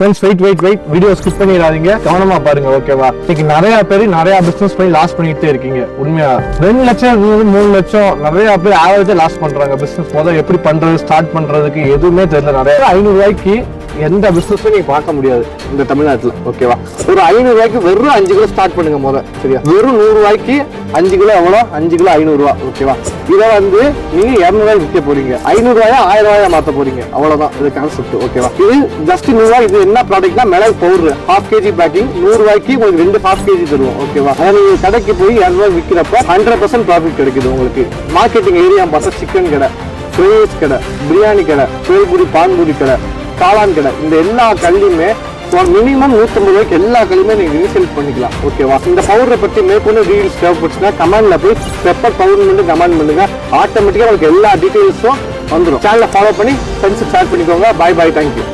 Friends wait video skip பண்ணிடாதீங்க, கவனமா பாருங்க ஓகேவா. இன்னைக்கு நிறைய பேர் நிறைய பிசினஸ் பண்ணி லாஸ் பண்ணிட்டே இருக்கீங்க. உண்மையா 2 லட்சம் 3 லட்சம் நிறைய பேர் ஆவரேஜா லாஸ் பண்றாங்க. பிசினஸ் முதல்ல எப்படி பண்றது ஸ்டார்ட் பண்றதுக்கு எதுவுமே தெரியல. நிறைய 500 ரூபாய்க்கு எந்த பிசினஸும் நீங்க பார்க்க முடியாது இந்த தமிழ்நாட்டுல ஓகேவா. ஒரு 500 ரூபாய்க்கு வெறும் 5 கிலோ ஸ்டார்ட் பண்ணுங்க முதல்ல சரியா. வெறும் 100 ரூபாய்க்கு 5 கிலோ எவ்வளோ, 5 கிலோ 500 ரூபா ஓகேவா. இதை வந்து நீங்க 200 ரூபாய்க்கு விற்க போறீங்க, 500 ரூபாயா 1000 ரூபாயா மாத்த போறீங்க, அவ்வளவுதான் இது கான்செப்ட் ஓகேவா. இது ஜஸ்ட் 100 ரூபாய். இது என்ன ப்ராடக்ட்னா மிளகு பவுடர் 1/2 kg பேக்கிங் 100 ரூபாய்க்கு உங்களுக்கு 2 1/2 kg தருவோம் ஓகேவா. அதை நீங்க கடைக்கு போய் 200 ரூபாய் விற்கிறப்ப 100% ப்ராஃபிட் கிடைக்குது உங்களுக்கு. மார்க்கெட்டிங் ஏரியா பார்த்தா சிக்கன் கடை, ஃப்ரைஸ் கடை, பிரியாணி கடை, பேல்பூரி பான்பூரி கடை, காளான் கடை, இந்த எல்லா கல்லையுமே மினிமம் 150 ரூபாய்க்கு எல்லா கல்லையுமே நீங்க ரீசேல் பண்ணிக்கலாம் ஓகேவா. இந்த பவுடரை பற்றி மேற்கொண்டு டீடைல்ஸ் தேவைப்பட்டுச்சுன்னா கமெண்ட்ல போய் பெப்பர் பவுடர் கமெண்ட் பண்ணுங்க. ஆட்டோமேட்டிக்கா உங்களுக்கு எல்லா டீடைல்ஸும் வந்துடும். சேனலை ஃபாலோ பண்ணி ஃப்ரெண்ட்ஸுக்கு ஷேர் பண்ணிக்கோங்க. Bye thank you.